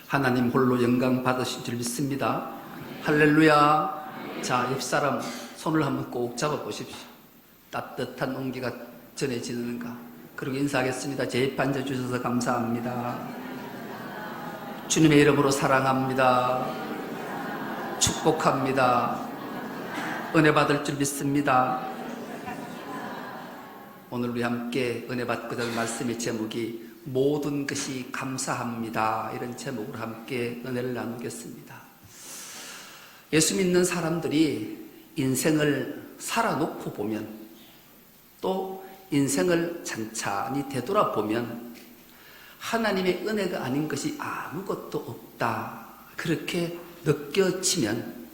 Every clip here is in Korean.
하나님 홀로 영광 받으신 줄 믿습니다. 할렐루야. 자, 옆사람 손을 한번 꼭 잡아 보십시오. 따뜻한 온기가 전해지는가. 그리고 인사하겠습니다. 제 입 앉아 주셔서 감사합니다. 주님의 이름으로 사랑합니다. 축복합니다. 은혜 받을 줄 믿습니다. 오늘 우리 함께 은혜 받고자 하는 말씀의 제목이 모든 것이 감사합니다. 이런 제목으로 함께 은혜를 나누겠습니다. 예수 믿는 사람들이 인생을 살아놓고 보면, 또 인생을 찬찬히 되돌아보면 하나님의 은혜가 아닌 것이 아무것도 없다, 그렇게 느껴지면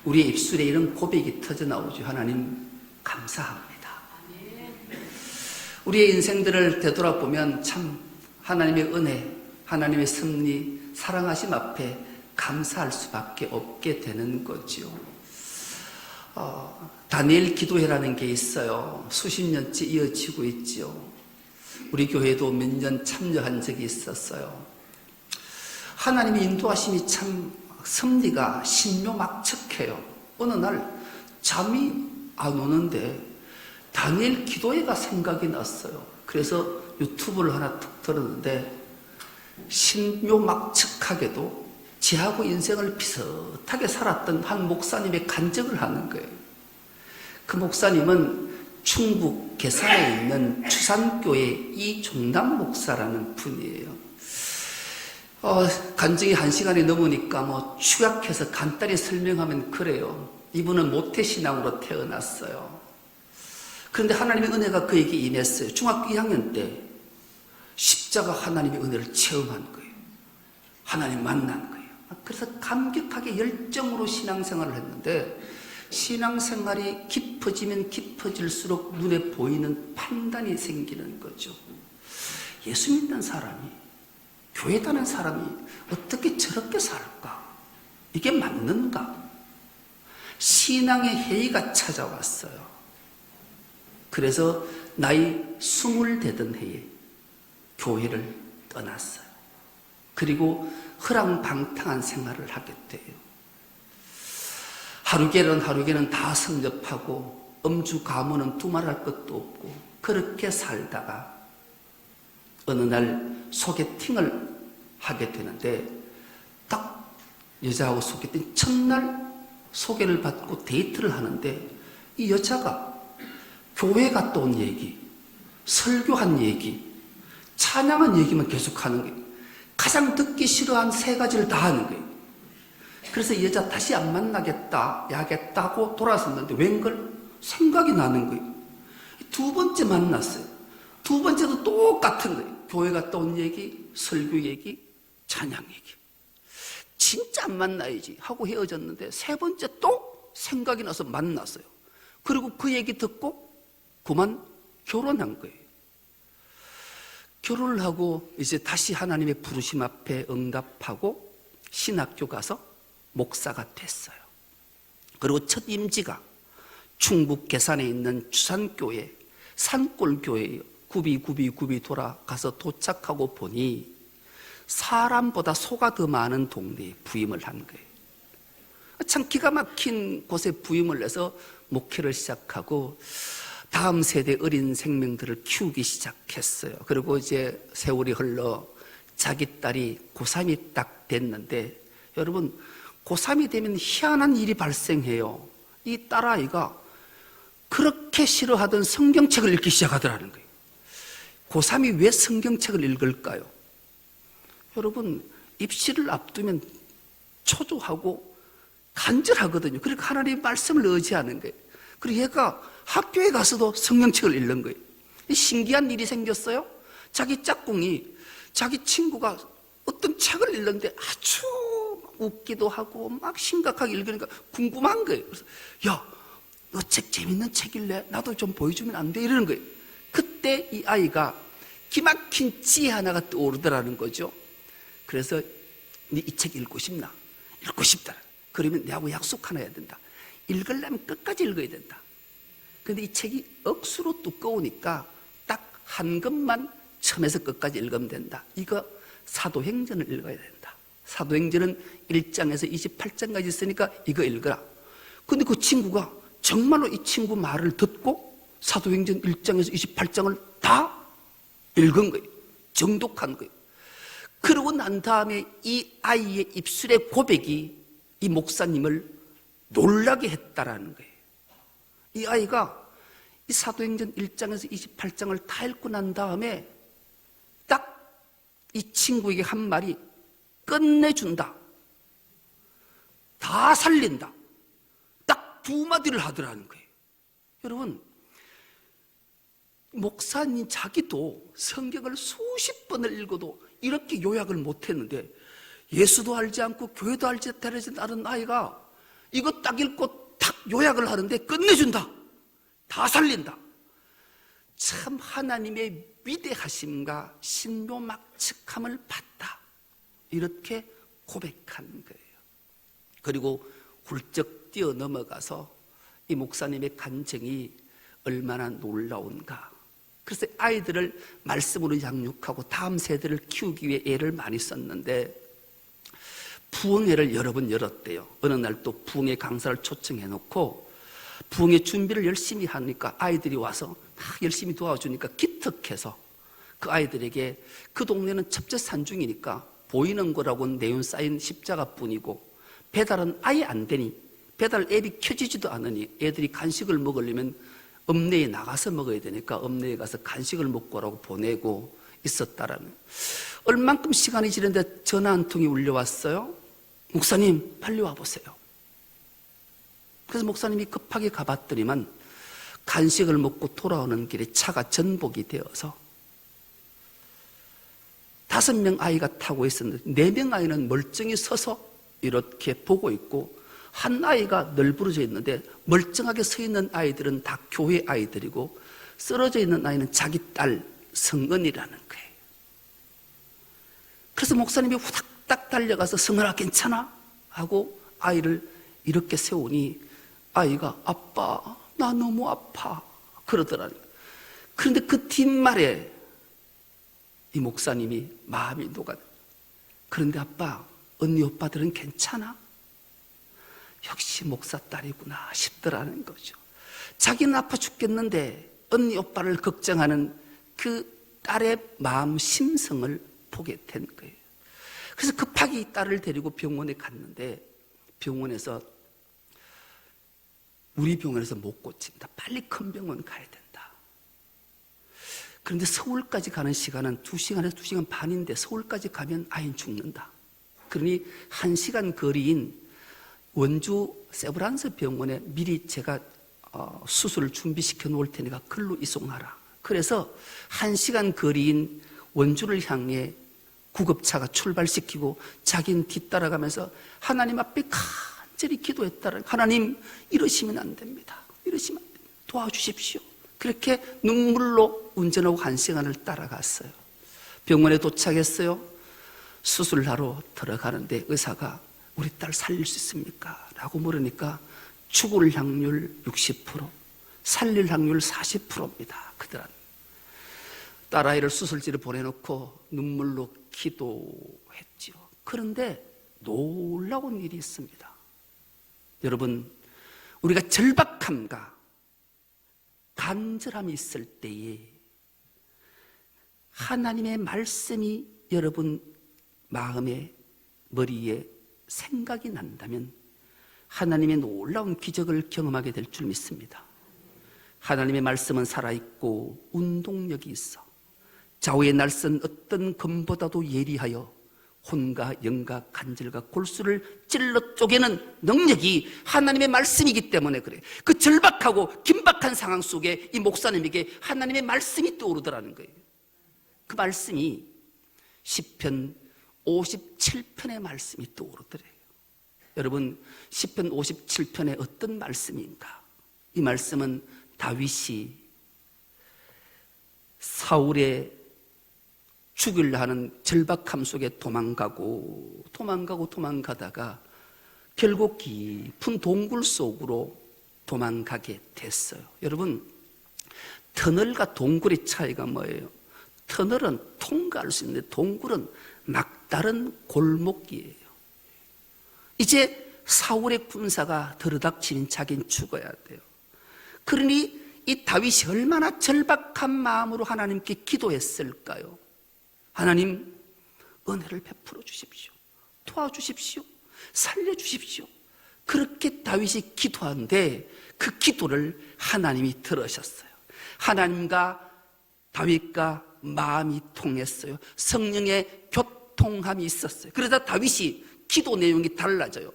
우리의 입술에 이런 고백이 터져나오죠. 하나님 감사합니다. 우리의 인생들을 되돌아보면 참 하나님의 은혜, 하나님의 섭리, 사랑하심 앞에 감사할 수밖에 없게 되는 거죠. 다니엘 기도회라는 게 있어요. 수십 년째 이어지고 있죠. 우리 교회도 몇 년 참여한 적이 있었어요. 하나님의 인도하심이 참 섭리가 신묘막측해요. 어느 날 잠이 안 오는데 다니엘 기도회가 생각이 났어요. 그래서 유튜브를 하나 툭 들었는데 신묘막측하게도 지하고 인생을 비슷하게 살았던 한 목사님의 간증을 하는 거예요. 그 목사님은 충북 괴산에 있는 추산교회 이종남 목사라는 분이에요. 간증이 1시간이 넘으니까 축약해서 간단히 설명하면 그래요. 이분은 모태신앙으로 태어났어요. 그런데 하나님의 은혜가 그에게 임했어요. 중학교 2학년 때 십자가 하나님의 은혜를 체험한 거예요. 하나님 만난 거예요. 그래서 감격하게 열정으로 신앙생활을 했는데, 신앙생활이 깊어지면 깊어질수록 눈에 보이는 판단이 생기는 거죠. 예수 믿는 사람이, 교회 다니는 사람이 어떻게 저렇게 살까? 이게 맞는가? 신앙의 해이가 찾아왔어요. 그래서 나이 20 되던 해에 교회를 떠났어요. 그리고 허랑방탕한 생활을 하게 돼요. 하루개는 다 성접하고 음주 가문은 두말할 것도 없고 그렇게 살다가 어느 날 소개팅을 하게 되는데, 딱 여자하고 소개팅 첫날 소개를 받고 데이트를 하는데 이 여자가 교회 갔다 온 얘기, 설교한 얘기, 찬양한 얘기만 계속하는 거예요. 가장 듣기 싫어한 3가지를 다 하는 거예요. 그래서 이 여자 다시 안 만나겠다, 야겠다고 돌아섰는데 웬걸 생각이 나는 거예요. 2번째 만났어요. 2번째도 똑같은 거예요. 교회 갔다 온 얘기, 설교 얘기, 찬양 얘기. 진짜 안 만나야지 하고 헤어졌는데 3번째 또 생각이 나서 만났어요. 그리고 그 얘기 듣고 그만 결혼한 거예요. 결혼을 하고 이제 다시 하나님의 부르심 앞에 응답하고 신학교 가서 목사가 됐어요. 그리고 첫 임지가 충북 괴산에 있는 추산교회, 산골교회예요. 굽이 돌아가서 도착하고 보니 사람보다 소가 더 많은 동네에 부임을 한 거예요. 참 기가 막힌 곳에 부임을 해서 목회를 시작하고 다음 세대 어린 생명들을 키우기 시작했어요. 그리고 이제 세월이 흘러 자기 딸이 고3이 딱 됐는데, 여러분 고3이 되면 희한한 일이 발생해요. 이 딸아이가 그렇게 싫어하던 성경책을 읽기 시작하더라는 거예요. 고3이 왜 성경책을 읽을까요? 여러분 입시를 앞두면 초조하고 간절하거든요. 그러니까 하나님의 말씀을 의지하는 거예요. 그리고 얘가 학교에 가서도 성경책을 읽는 거예요. 신기한 일이 생겼어요. 자기 짝꿍이, 자기 친구가 어떤 책을 읽는데 아주 웃기도 하고 막 심각하게 읽으니까 궁금한 거예요. 그래서 야, 너 책 재밌는 책일래? 나도 좀 보여주면 안 돼? 이러는 거예요. 그때 이 아이가 기막힌 지혜 하나가 떠오르더라는 거죠. 그래서 네 이 책 읽고 싶나? 읽고 싶다. 그러면 내하고 약속 하나 해야 된다. 읽으려면 끝까지 읽어야 된다. 근데 이 책이 억수로 두꺼우니까 딱 한 권만 처음에서 끝까지 읽으면 된다. 이거 사도행전을 읽어야 된다. 사도행전은 1장에서 28장까지 있으니까 이거 읽어라. 근데 그 친구가 정말로 이 친구 말을 듣고 사도행전 1장에서 28장을 다 읽은 거예요. 정독한 거예요. 그러고 난 다음에 이 아이의 입술의 고백이 이 목사님을 놀라게 했다라는 거예요. 이 아이가 이 사도행전 1장에서 28장을 다 읽고 난 다음에 딱 이 친구에게 한 말이 끝내준다, 다 살린다, 딱 두 마디를 하더라는 거예요. 여러분, 목사님 자기도 성경을 수십 번을 읽어도 이렇게 요약을 못했는데 예수도 알지 않고 교회도 알지 않은 아이가 이거 딱 읽고 딱 요약을 하는데 끝내준다, 다 살린다. 참 하나님의 위대하심과 신묘막측함을 봤다, 이렇게 고백한 거예요. 그리고 훌쩍 뛰어넘어가서 이 목사님의 간증이 얼마나 놀라운가. 그래서 아이들을 말씀으로 양육하고 다음 세대를 키우기 위해 애를 많이 썼는데 부흥회를 여러 번 열었대요. 어느 날 또 부흥회 강사를 초청해 놓고 부흥회 준비를 열심히 하니까 아이들이 와서 막 열심히 도와주니까 기특해서 그 아이들에게 그 동네는 첩제 산중이니까 보이는 거라고는 내용 쌓인 십자가뿐이고 배달은 아예 안 되니, 배달 앱이 켜지지도 않으니 애들이 간식을 먹으려면 읍내에 나가서 먹어야 되니까 읍내에 가서 간식을 먹고 오라고 보내고 있었다라는. 얼만큼 시간이 지났는데 전화 한 통이 울려왔어요. 목사님 빨리 와보세요. 그래서 목사님이 급하게 가봤더니만 간식을 먹고 돌아오는 길에 차가 전복이 되어서 5명 아이가 타고 있었는데 4명 아이는 멀쩡히 서서 이렇게 보고 있고 한 아이가 널브러져 있는데 멀쩡하게 서 있는 아이들은 다 교회 아이들이고 쓰러져 있는 아이는 자기 딸 성은이라는 거예요. 그래서 목사님이 후닥닥 달려가서 성은아 괜찮아? 하고 아이를 이렇게 세우니 아이가 아빠 나 너무 아파 그러더라고요. 그런데 그 뒷말에 이 목사님이 마음이 녹아. 그런데 아빠 언니 오빠들은 괜찮아? 역시 목사 딸이구나 싶더라는 거죠. 자기는 아파 죽겠는데 언니 오빠를 걱정하는 그 딸의 마음 심성을 보게 된 거예요. 그래서 급하게 이 딸을 데리고 병원에 갔는데 병원에서 우리 병원에서 못 고친다, 빨리 큰 병원 가야 된다. 그런데 서울까지 가는 시간은 2시간에서 2시간 반인데 서울까지 가면 아이는 죽는다. 그러니 1시간 거리인 원주 세브란스 병원에 미리 제가 수술을 준비시켜 놓을 테니까 글로 이송하라. 그래서 1시간 거리인 원주를 향해 구급차가 출발시키고 자기는 뒤따라가면서 하나님 앞에 간절히 기도했다는, 하나님 이러시면 안 됩니다. 이러시면 안 됩니다. 도와주십시오. 그렇게 눈물로 운전하고 1시간을 따라갔어요. 병원에 도착했어요. 수술하러 들어가는데 의사가 우리 딸 살릴 수 있습니까? 라고 물으니까 죽을 확률 60%, 살릴 확률 40%입니다. 그들은 딸아이를 수술실에 보내놓고 눈물로 기도했죠. 그런데 놀라운 일이 있습니다. 여러분, 우리가 절박함과 간절함이 있을 때에 하나님의 말씀이 여러분 마음에, 머리에 생각이 난다면 하나님의 놀라운 기적을 경험하게 될 줄 믿습니다. 하나님의 말씀은 살아있고 운동력이 있어 좌우의 날선 어떤 검보다도 예리하여 혼과 영과 간절과 골수를 찔러 쪼개는 능력이 하나님의 말씀이기 때문에 그래. 그 절박하고 긴박한 상황 속에 이 목사님에게 하나님의 말씀이 떠오르더라는 거예요. 그 말씀이 시편 57편의 말씀이 떠오르더래요. 여러분, 시편 57편에 어떤 말씀인가? 이 말씀은 다윗이 사울의 죽이려 하는 절박함 속에 도망가다가 결국 깊은 동굴 속으로 도망가게 됐어요. 여러분, 터널과 동굴의 차이가 뭐예요? 터널은 통과할 수 있는데 동굴은 막 막다른 골목이에요. 이제 사울의 군사가 들어닥치면 자기는 죽어야 돼요. 그러니 이 다윗이 얼마나 절박한 마음으로 하나님께 기도했을까요? 하나님, 은혜를 베풀어 주십시오. 도와주십시오. 살려주십시오. 그렇게 다윗이 기도하는데 그 기도를 하나님이 들으셨어요. 하나님과 다윗과 마음이 통했어요. 성령의 교통함이 있었어요. 그러다 다윗이 기도 내용이 달라져요.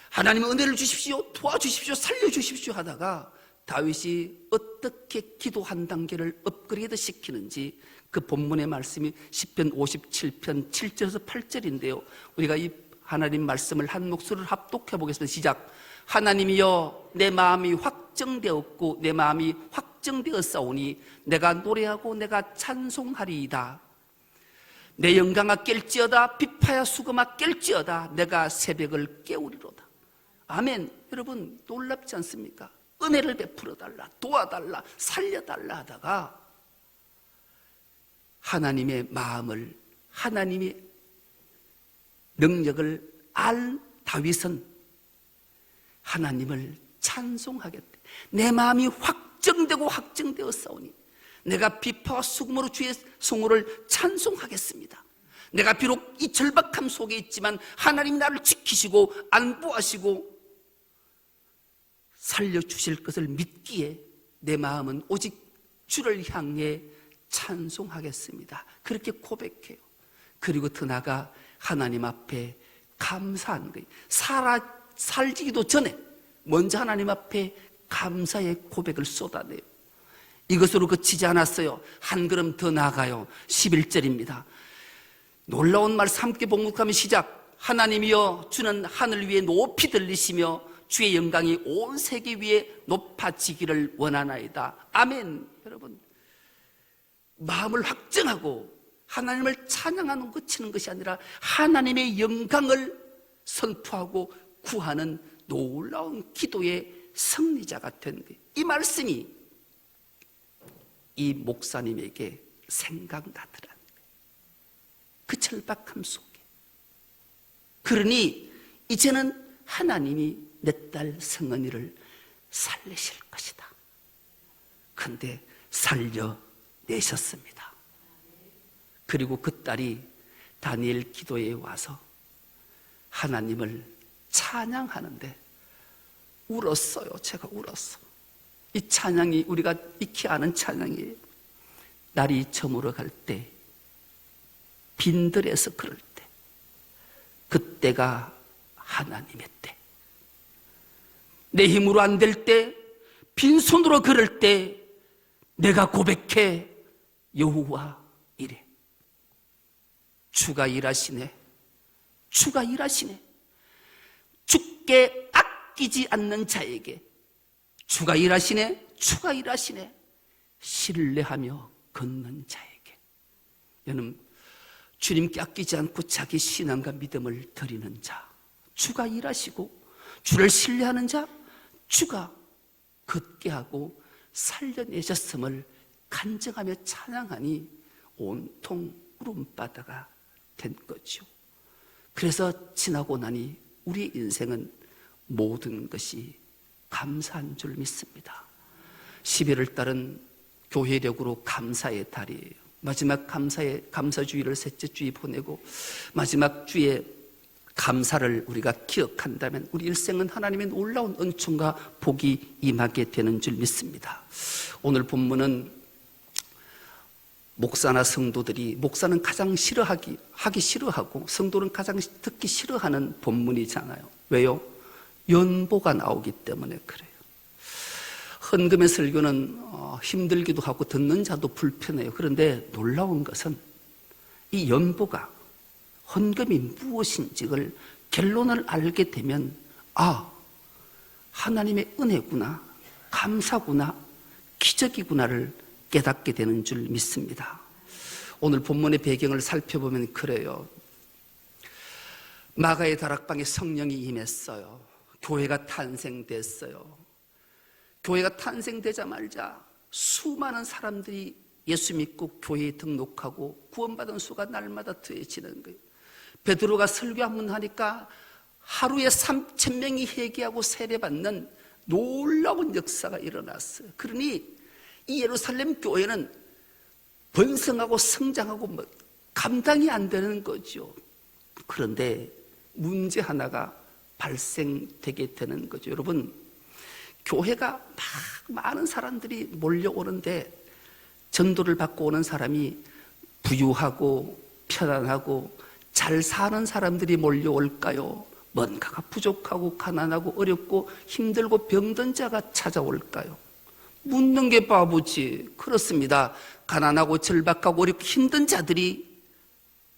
하나님 은혜를 주십시오. 도와주십시오. 살려주십시오 하다가 다윗이 어떻게 기도 한 단계를 업그레이드 시키는지 그 본문의 말씀이 시편 57편 7절에서 8절인데요. 우리가 이 하나님 말씀을 한 목소리를 합독해 보겠습니다. 시작. 하나님이여, 내 마음이 확정되었고 내 마음이 확정되었사오니 내가 노래하고 내가 찬송하리이다. 내 영광아 깰지어다. 비파야 수금아 깰지어다. 내가 새벽을 깨우리로다. 아멘. 여러분 놀랍지 않습니까? 은혜를 베풀어 달라, 도와달라, 살려달라 하다가 하나님의 마음을, 하나님의 능력을 알 다윗은 하나님을 찬송하겠대. 내 마음이 확정되고 확정되었사오니 내가 비파와 수금으로 주의 성호를 찬송하겠습니다. 내가 비록 이 절박함 속에 있지만 하나님이 나를 지키시고 안보하시고 살려주실 것을 믿기에 내 마음은 오직 주를 향해 찬송하겠습니다. 그렇게 고백해요. 그리고 더 나아가 하나님 앞에 감사한 거예요. 살지기도 전에 먼저 하나님 앞에 감사의 고백을 쏟아내요. 이것으로 그치지 않았어요. 한 걸음 더 나아가요. 11절입니다. 놀라운 말씀 함께 봉독하면 시작. 하나님이여, 주는 하늘 위에 높이 들리시며 주의 영광이 온 세계 위에 높아지기를 원하나이다. 아멘. 여러분, 마음을 확정하고 하나님을 찬양하는 그치는 것이 아니라 하나님의 영광을 선포하고 구하는 놀라운 기도의 승리자가 된 거예요. 이 말씀이 이 목사님에게 생각나더라는 거예요. 그 절박함 속에. 그러니 이제는 하나님이 내 딸 성은이를 살리실 것이다. 그런데 살려내셨습니다. 그리고 그 딸이 다니엘 기도에 와서 하나님을 찬양하는데 울었어요. 제가 울었어. 이 찬양이 우리가 익히 아는 찬양이에요. 날이 저물어 갈 때, 빈들에서 그럴 때, 그때가 하나님의 때. 내 힘으로 안 될 때, 빈손으로 걸을 때 내가 고백해 여호와 이래. 주가 일하시네. 주가 일하시네. 주께 아끼지 않는 자에게 주가 일하시네. 주가 일하시네. 신뢰하며 걷는 자에게. 여러분, 주님께 아끼지 않고 자기 신앙과 믿음을 드리는 자, 주가 일하시고 주를 신뢰하는 자, 주가 걷게 하고 살려내셨음을 간증하며 찬양하니 온통 울음바다가 된 거죠. 그래서 지나고 나니 우리 인생은 모든 것이 감사한 줄 믿습니다. 11월 달은 교회력으로 감사의 달이에요. 마지막 감사주의를 셋째 주에 보내고 마지막 주에 감사를 우리가 기억한다면 우리 일생은 하나님의 놀라운 은총과 복이 임하게 되는 줄 믿습니다. 오늘 본문은 목사나 성도들이, 목사는 가장 하기 싫어하고 성도는 가장 듣기 싫어하는 본문이잖아요. 왜요? 연보가 나오기 때문에 그래요. 헌금의 설교는 힘들기도 하고 듣는 자도 불편해요. 그런데 놀라운 것은 이 연보가 헌금이 무엇인지를 결론을 알게 되면 하나님의 은혜구나, 감사구나, 기적이구나를 깨닫게 되는 줄 믿습니다. 오늘 본문의 배경을 살펴보면 그래요. 마가의 다락방에 성령이 임했어요. 교회가 탄생됐어요. 교회가 탄생되자마자 수많은 사람들이 예수 믿고 교회에 등록하고 구원받은 수가 날마다 더해지는 거예요. 베드로가 설교 한 번 하니까 하루에 3,000명이 회개하고 세례받는 놀라운 역사가 일어났어요. 그러니 이 예루살렘 교회는 번성하고 성장하고 감당이 안 되는 거죠. 그런데 문제 하나가 발생되게 되는 거죠. 여러분, 교회가 많은 사람들이 몰려오는데 전도를 받고 오는 사람이 부유하고 편안하고 잘 사는 사람들이 몰려올까요? 뭔가가 부족하고 가난하고 어렵고 힘들고 병든 자가 찾아올까요? 묻는 게 바보지. 그렇습니다. 가난하고 절박하고 어렵고 힘든 자들이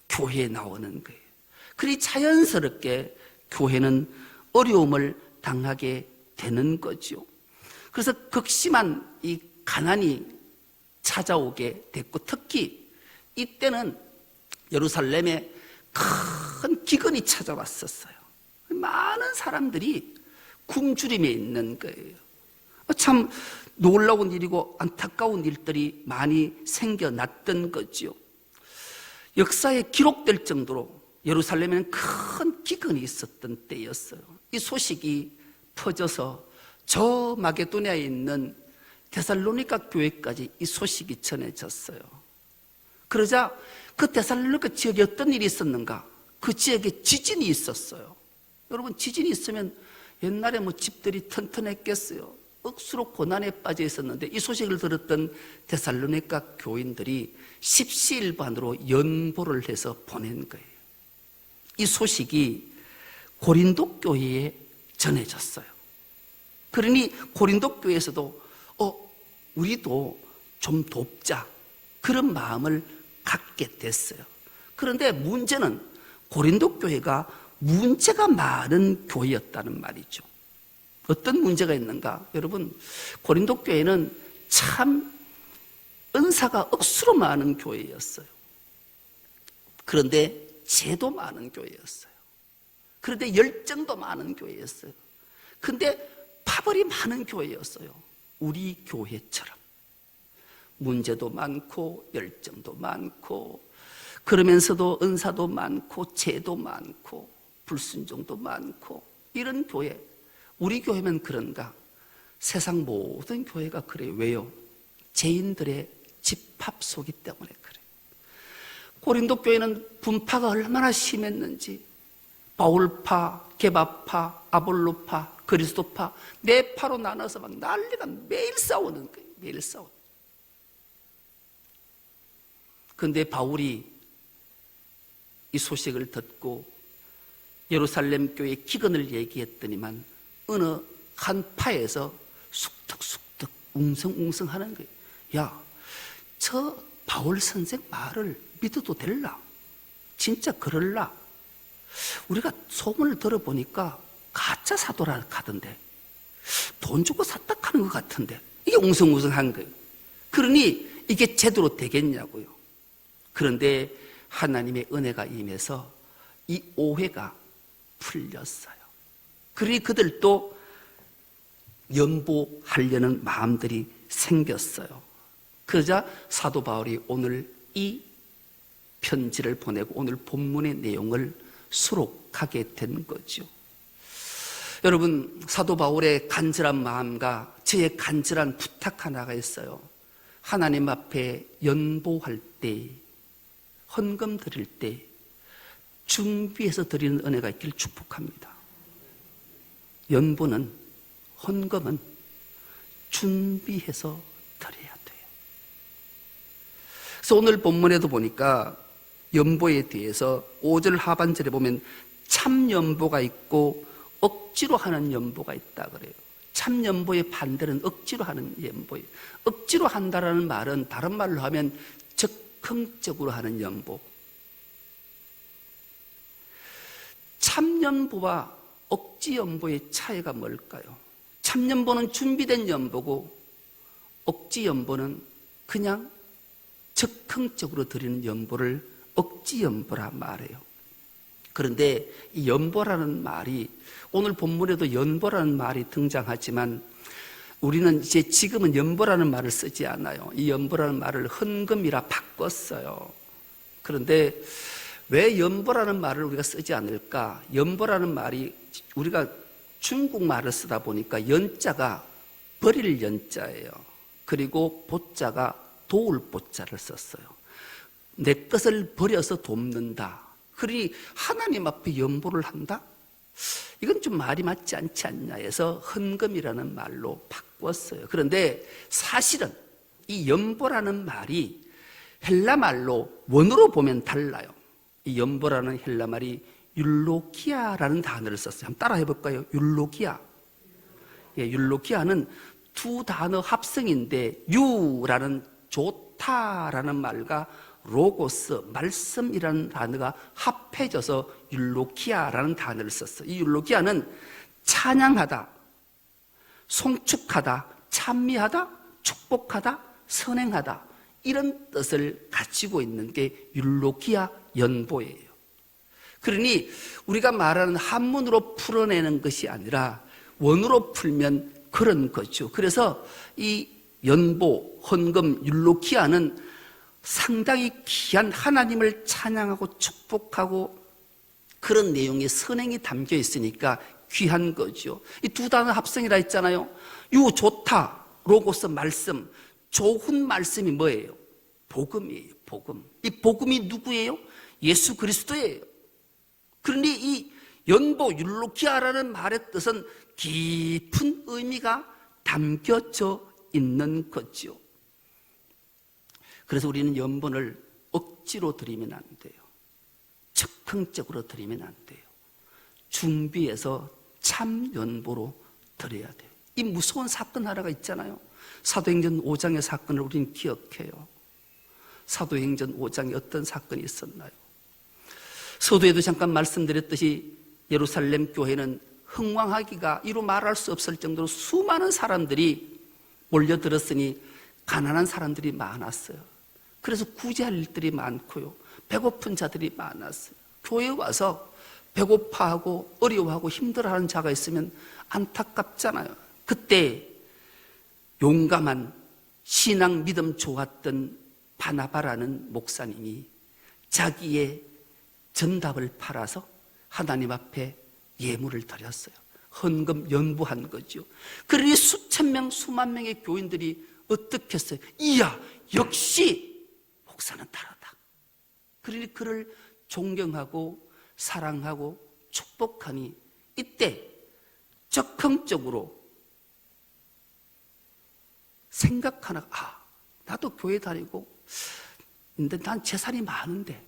교회에 나오는 거예요. 그리 자연스럽게 교회는 어려움을 당하게 되는 거죠. 그래서 극심한 이 가난이 찾아오게 됐고, 특히 이때는 예루살렘에 큰 기근이 찾아왔었어요. 많은 사람들이 굶주림에 있는 거예요. 참 놀라운 일이고 안타까운 일들이 많이 생겨났던 거지요. 역사에 기록될 정도로 예루살렘에는 큰 기근이 있었던 때였어요. 이 소식이 퍼져서 저 마게도냐에 있는 데살로니가 교회까지 이 소식이 전해졌어요. 그러자 그 데살로니가 지역에 어떤 일이 있었는가? 그 지역에 지진이 있었어요. 여러분, 지진이 있으면 옛날에 집들이 튼튼했겠어요. 억수로 고난에 빠져 있었는데 이 소식을 들었던 데살로니가 교인들이 십시일반으로 연보를 해서 보낸 거예요. 이 소식이 고린도 교회에 전해졌어요. 그러니 고린도 교회에서도 우리도 좀 돕자, 그런 마음을 갖게 됐어요. 그런데 문제는 고린도 교회가 문제가 많은 교회였다는 말이죠. 어떤 문제가 있는가? 여러분, 고린도 교회는 참 은사가 억수로 많은 교회였어요. 그런데 죄도 많은 교회였어요. 그런데 열정도 많은 교회였어요. 그런데 파벌이 많은 교회였어요. 우리 교회처럼 문제도 많고 열정도 많고, 그러면서도 은사도 많고 죄도 많고 불순종도 많고, 이런 교회. 우리 교회만 그런가? 세상 모든 교회가 그래요. 왜요? 죄인들의 집합소기 때문에 그래요. 고린도 교회는 분파가 얼마나 심했는지, 바울파, 게바파, 아볼로파, 그리스도파, 네 파로 나눠서 막 난리가, 매일 싸우는 거예요. 매일 싸우는. 그런데 바울이 이 소식을 듣고 예루살렘 교회 기근을 얘기했더니만 어느 한 파에서 숙덕숙덕 웅성웅성 하는 거예요. 야, 저 바울 선생 말을 믿어도 될라? 진짜 그럴라? 우리가 소문을 들어보니까 가짜 사도라 하던데, 돈 주고 샀다 하는 것 같은데, 이게 웅성웅성한 거예요. 그러니 이게 제대로 되겠냐고요. 그런데 하나님의 은혜가 임해서 이 오해가 풀렸어요. 그러니 그들도 연보하려는 마음들이 생겼어요. 그러자 사도 바울이 오늘 이 편지를 보내고 오늘 본문의 내용을 수록하게 된 거죠. 여러분, 사도 바울의 간절한 마음과 저의 간절한 부탁 하나가 있어요. 하나님 앞에 연보할 때, 헌금 드릴 때 준비해서 드리는 은혜가 있기를 축복합니다. 연보는, 헌금은 준비해서 드려야 돼요. 그래서 오늘 본문에도 보니까 연보에 대해서 5절 하반절에 보면 참연보가 있고 억지로 하는 연보가 있다 그래요. 참연보의 반대는 억지로 하는 연보예요. 억지로 한다라는 말은 다른 말로 하면 적극적으로 하는 연보. 참연보와 억지 연보의 차이가 뭘까요? 참연보는 준비된 연보고 억지 연보는 그냥 적극적으로 드리는 연보를 억지 연보라 말해요. 그런데 이 연보라는 말이, 오늘 본문에도 연보라는 말이 등장하지만 우리는 이제 지금은 연보라는 말을 쓰지 않아요. 이 연보라는 말을 헌금이라 바꿨어요. 그런데 왜 연보라는 말을 우리가 쓰지 않을까? 연보라는 말이 우리가 중국말을 쓰다 보니까 연자가 버릴 연자예요. 그리고 보자가 도울 보자를 썼어요. 내 것을 버려서 돕는다. 그러니 하나님 앞에 연보를 한다? 이건 좀 말이 맞지 않지 않냐 해서 헌금이라는 말로 바꿨어요. 그런데 사실은 이 연보라는 말이 헬라 말로 원어로 보면 달라요. 이 연보라는 헬라 말이 율로키아라는 단어를 썼어요. 한번 따라 해볼까요? 율로키아. 예, 율로키아는 두 단어 합성인데 유라는 좋다라는 말과 로고스, 말씀이라는 단어가 합해져서 율로키아라는 단어를 썼어요. 이 율로키아는 찬양하다, 송축하다, 찬미하다, 축복하다, 선행하다 이런 뜻을 가지고 있는 게 율로키아 연보예요. 그러니 우리가 말하는 한문으로 풀어내는 것이 아니라 원어로 풀면 그런 거죠. 그래서 이 연보, 헌금, 율로키아는 상당히 귀한 하나님을 찬양하고 축복하고 그런 내용의 선행이 담겨 있으니까 귀한 거죠. 이 두 단어 합성이라 했잖아요. 유, 좋다, 로고스, 말씀. 좋은 말씀이 뭐예요? 복음이에요. 복음. 이 복음이 누구예요? 예수 그리스도예요. 그러니 이 연보, 율로키아라는 말의 뜻은 깊은 의미가 담겨져 있는 거죠. 그래서 우리는 연본을 억지로 드리면 안 돼요. 즉흥적으로 드리면 안 돼요. 준비해서 참 연보로 드려야 돼요. 이 무서운 사건 하나가 있잖아요. 사도행전 5장의 사건을 우리는 기억해요. 사도행전 5장에 어떤 사건이 있었나요? 서두에도 잠깐 말씀드렸듯이 예루살렘 교회는 흥왕하기가 이루 말할 수 없을 정도로 수많은 사람들이 몰려들었으니 가난한 사람들이 많았어요. 그래서 구제할 일들이 많고요. 배고픈 자들이 많았어요. 교회에 와서 배고파하고 어려워하고 힘들어하는 자가 있으면 안타깝잖아요. 그때 용감한 신앙 믿음 좋았던 바나바라는 목사님이 자기의 전답을 팔아서 하나님 앞에 예물을 드렸어요. 헌금 연부한 거죠. 그러니 수천 명, 수만 명의 교인들이 어떻게 했어요? 이야, 역시 목사는 다르다. 그러니 그를 존경하고 사랑하고 축복하니 이때 적극적으로 생각하나, 나도 교회 다니고 근데 난 재산이 많은데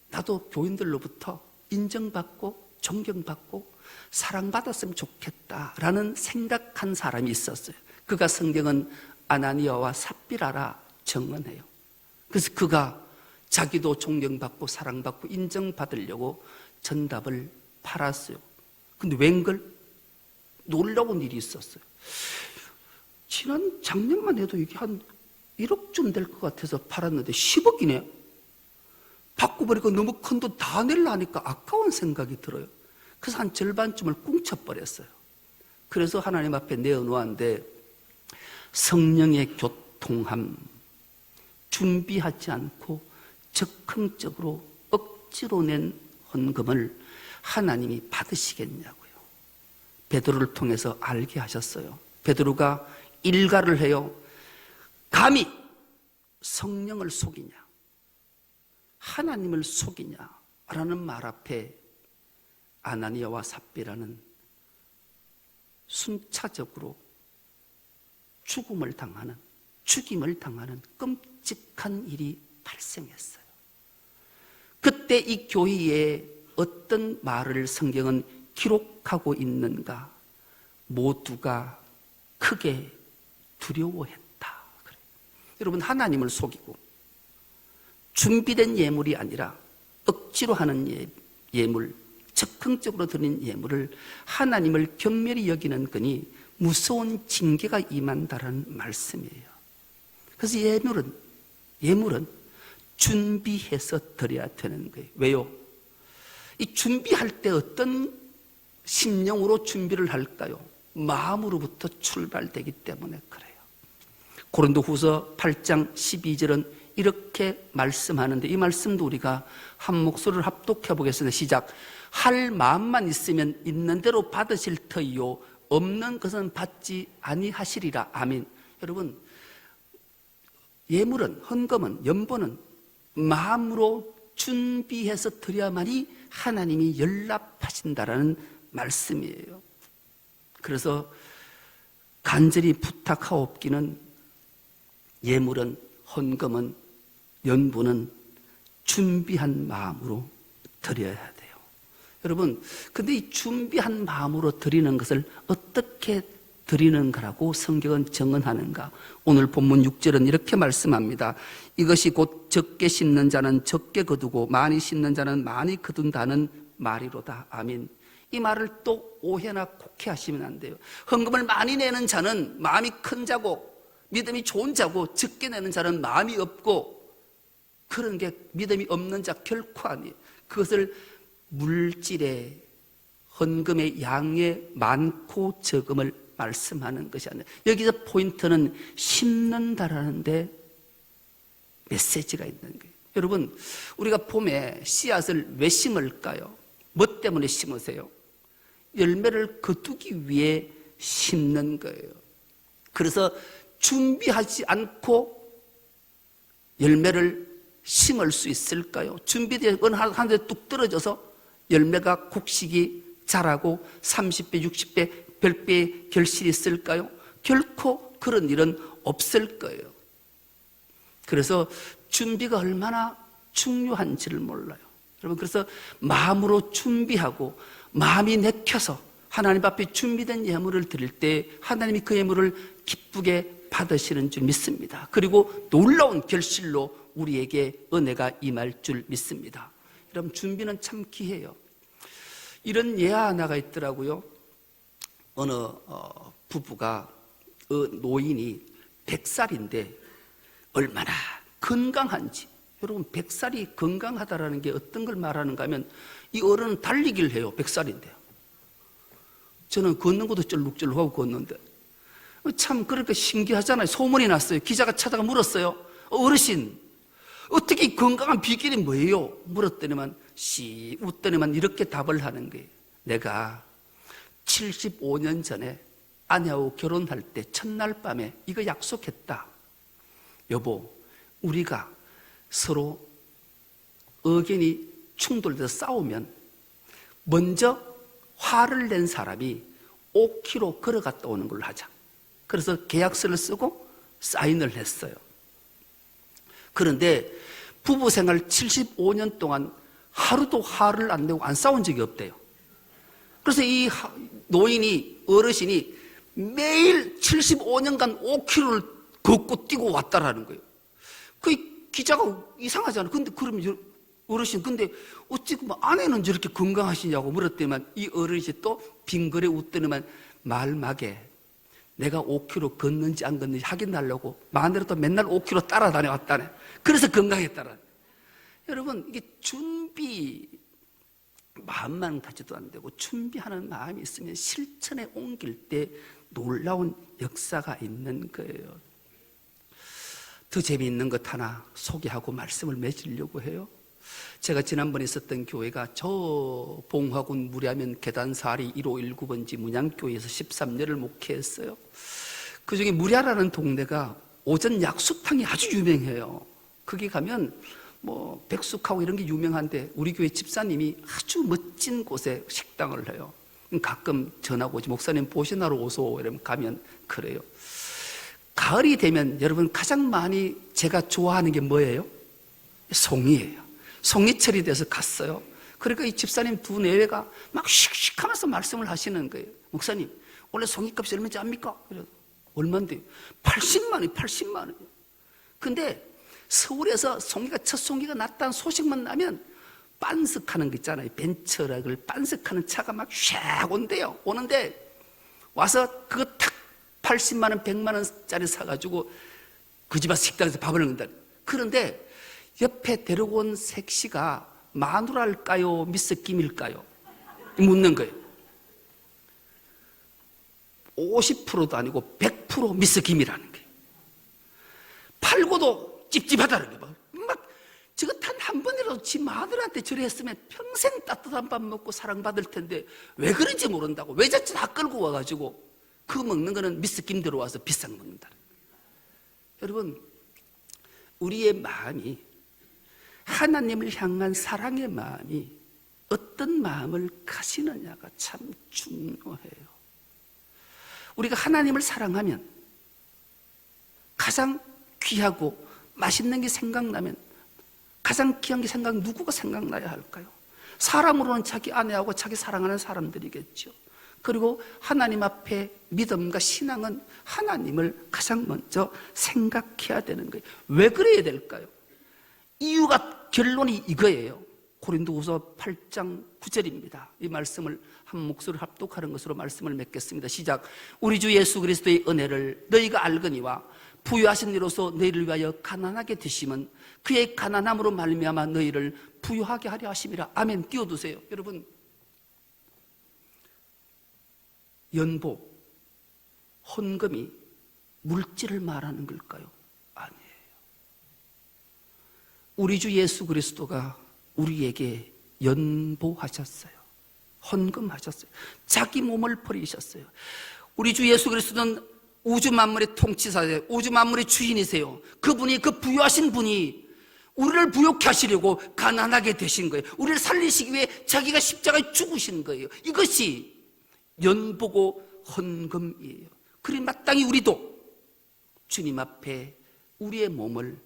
나도 교인들로부터 인정받고 존경받고 사랑받았으면 좋겠다라는 생각한 사람이 있었어요. 그가 성경은 아나니아와 삽비라라 정언해요. 그래서 그가 자기도 존경받고 사랑받고 인정받으려고 전답을 팔았어요. 근데 웬걸 놀라운 일이 있었어요. 지난 작년만 해도 이게 한 1억쯤 될 것 같아서 팔았는데 10억이네. 받고 보니까 너무 큰 돈 다 내려 하니까 아까운 생각이 들어요. 그래서 한 절반쯤을 꽁쳐버렸어요. 그래서 하나님 앞에 내어놓았는데 성령의 교통함, 준비하지 않고 적극적으로 억지로 낸 헌금을 하나님이 받으시겠냐고요. 베드로를 통해서 알게 하셨어요. 베드로가 일가를 해요. 감히 성령을 속이냐, 하나님을 속이냐라는 말 앞에 아나니아와 삽비라는 순차적으로 죽임을 당하는 끔찍한 일이 발생했어요. 그때 이 교회에 어떤 말을 성경은 기록하고 있는가? 모두가 크게 두려워했다. 그래요. 여러분, 하나님을 속이고 준비된 예물이 아니라 억지로 하는 예물, 적극적으로 드린 예물을 하나님을 경멸히 여기는 거니 무서운 징계가 임한다는 말씀이에요. 그래서 예물은 준비해서 드려야 되는 거예요. 왜요? 이 준비할 때 어떤 심령으로 준비를 할까요? 마음으로부터 출발되기 때문에 그래요. 고린도후서 8장 12절은 이렇게 말씀하는데, 이 말씀도 우리가 한 목소리를 합독해 보겠습니다. 시작. 할 마음만 있으면 있는 대로 받으실 터이요 없는 것은 받지 아니하시리라. 아멘. 여러분, 예물은, 헌금은, 연보는 마음으로 준비해서 드려야만이 하나님이 연락하신다라는 말씀이에요. 그래서 간절히 부탁하옵기는 예물은, 헌금은, 연보는 준비한 마음으로 드려야 돼요. 여러분, 근데 이 준비한 마음으로 드리는 것을 어떻게 드리는가라고 성경은 정언하는가? 오늘 본문 6절은 이렇게 말씀합니다. 이것이 곧 적게 심는 자는 적게 거두고 많이 심는 자는 많이 거둔다는 말이로다. 아멘. 이 말을 또 오해나 곡해하시면 안 돼요. 헌금을 많이 내는 자는 마음이 큰 자고 믿음이 좋은 자고, 적게 내는 자는 마음이 없고 그런 게 믿음이 없는 자 결코 아니에요. 그것을 물질의 헌금의 양의 많고 적음을 말씀하는 것이 아니라, 여기서 포인트는 심는다라는 데 메시지가 있는 거예요. 여러분, 우리가 봄에 씨앗을 왜 심을까요? 뭐 때문에 심으세요? 열매를 거두기 위해 심는 거예요. 그래서 준비하지 않고 열매를 심을 수 있을까요? 준비된 건 하늘에 뚝 떨어져서 열매가 곡식이 자라고 30배, 60배, 100배의 결실이 있을까요? 결코 그런 일은 없을 거예요. 그래서 준비가 얼마나 중요한지를 몰라요. 여러분, 그래서 마음으로 준비하고 마음이 내켜서 하나님 앞에 준비된 예물을 드릴 때 하나님이 그 예물을 기쁘게 받으시는 줄 믿습니다. 그리고 놀라운 결실로 우리에게 은혜가 임할 줄 믿습니다. 여러분, 준비는 참 귀해요. 이런 예화 하나가 있더라고요. 어느 부부가, 노인이 100살인데 얼마나 건강한지. 여러분, 100살이 건강하다라는 게 어떤 걸 말하는가 하면, 이 어른은 달리기를 해요. 100살인데요. 저는 걷는 것도 쩔룩쩔룩하고 걷는데 참 그렇게 신기하잖아요. 소문이 났어요. 기자가 찾아가 물었어요. 어르신, 어떻게 건강한 비결이 뭐예요? 물었더니만 씨 웃더니만 이렇게 답을 하는 거예요. 내가 75년 전에 아내하고 결혼할 때 첫날 밤에 이거 약속했다. 여보, 우리가 서로 의견이 충돌돼서 싸우면 먼저 화를 낸 사람이 5km 걸어갔다 오는 걸로 하자. 그래서 계약서를 쓰고 사인을 했어요. 그런데 부부 생활 75년 동안 하루도 화를 안 내고 안 싸운 적이 없대요. 그래서 이 노인이, 어르신이 매일 75년간 5km를 걷고 뛰고 왔다라는 거예요. 그 기자가 이상하잖아. 근데 그러면 어르신, 근데 어찌 아내는 저렇게 건강하시냐고 물었더니만 이 어르신이 또 빙그레 웃더니만 말막에 내가 5km 걷는지 안 걷는지 확인하려고 마누라 또 맨날 5km 따라다녀왔다네. 그래서 건강했다라네. 여러분, 이게 준비, 마음만 가져도 안 되고 준비하는 마음이 있으면 실천에 옮길 때 놀라운 역사가 있는 거예요. 더 재미있는 것 하나 소개하고 말씀을 맺으려고 해요. 제가 지난번에 있었던 교회가 저 봉화군 무량면 계단사리 1호 19번지 문양교회에서 13년을 목회했어요. 그중에 무량라는 동네가 오전 약수탕이 아주 유명해요. 거기 가면 뭐 백숙하고 이런 게 유명한데 우리 교회 집사님이 아주 멋진 곳에 식당을 해요. 가끔 전화가 오지, 목사님 보시나로 오소 이러면 가면 그래요. 가을이 되면 여러분 가장 많이 제가 좋아하는 게 뭐예요? 송이에요. 송이철이 돼서 갔어요. 그러니까 이 집사님 두 내외가 막 씩씩하면서 말씀을 하시는 거예요. 목사님, 원래 송이값이 얼마인지 압니까? 그래서 얼마인데요? 80만 원, 80만 원이에요. 근데 서울에서 송이가, 첫 송이가 났다는 소식만 나면 빤석하는 거 있잖아요. 벤처락을 빤석하는 차가 막 샥 온대요. 오는데 와서 그거 탁 80만 원, 100만 원짜리 사가지고 그 집 와서 식당에서 밥을 먹는다. 그런데 옆에 데리고 온 색시가 마누라일까요? 미스 김일까요? 묻는 거예요. 50%도 아니고 100% 미스 김이라는 거예요. 팔고도 찝찝하다는 게 막 저거 단 한 번이라도 지 마누라한테 저랬으면 평생 따뜻한 밥 먹고 사랑받을 텐데 왜 그런지 모른다고 외자치 다 끌고 와가지고 그 먹는 거는 미스김 들어와서 비싼 먹는다. 여러분, 우리의 마음이 하나님을 향한 사랑의 마음이 어떤 마음을 가지느냐가 참 중요해요. 우리가 하나님을 사랑하면 가장 귀하고 맛있는 게 생각나면 가장 귀한 게 누구가 생각나야 할까요? 사람으로는 자기 아내하고 자기 사랑하는 사람들이겠죠. 그리고 하나님 앞에 믿음과 신앙은 하나님을 가장 먼저 생각해야 되는 거예요. 왜 그래야 될까요? 이유가 결론이 이거예요. 고린도후서 8장 9절입니다. 이 말씀을 한 목소리를 합독하는 것으로 말씀을 맺겠습니다. 시작. 우리 주 예수 그리스도의 은혜를 너희가 알거니와 부유하신 이로서 너희를 위하여 가난하게 되심은 그의 가난함으로 말미암아 너희를 부유하게 하려 하심이라. 아멘. 띄워두세요. 여러분, 연보, 헌금이 물질을 말하는 걸까요? 아니에요. 우리 주 예수 그리스도가 우리에게 연보하셨어요. 헌금하셨어요. 자기 몸을 버리셨어요. 우리 주 예수 그리스도는 우주 만물의 통치자세요. 우주 만물의 주인이세요. 그분이, 그 부유하신 분이 우리를 부욕케 하시려고 가난하게 되신 거예요. 우리를 살리시기 위해 자기가 십자가에 죽으신 거예요. 이것이 연보고 헌금이에요. 그리 마땅히 우리도 주님 앞에 우리의 몸을,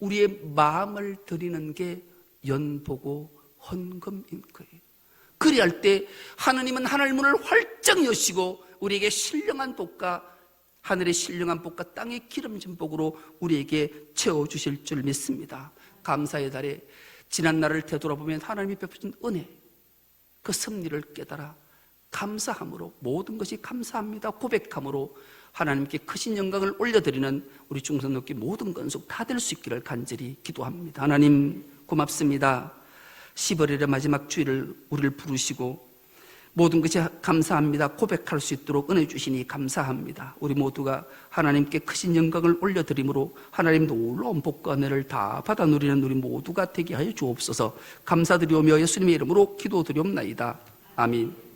우리의 마음을 드리는 게 연보고 헌금인 거예요. 그리할 때 하나님은 하늘 문을 활짝 여시고 우리에게 신령한 복과 하늘의 신령한 복과 땅의 기름진 복으로 우리에게 채워주실 줄 믿습니다. 감사의 달에 지난 날을 되돌아보면 하나님이 베푸신 은혜, 그 섭리를 깨달아 감사함으로, 모든 것이 감사합니다 고백함으로 하나님께 크신 영광을 올려드리는 우리 중선롭게 모든 건속 다 될 수 있기를 간절히 기도합니다. 하나님 고맙습니다. 11월의 마지막 주일을 우리를 부르시고 모든 것이 감사합니다 고백할 수 있도록 은혜 주시니 감사합니다. 우리 모두가 하나님께 크신 영광을 올려드림으로 하나님 놀라운 복과 은혜를 다 받아 누리는 우리 모두가 되게 하여 주옵소서. 감사드리오며 예수님의 이름으로 기도드리옵나이다. 아멘.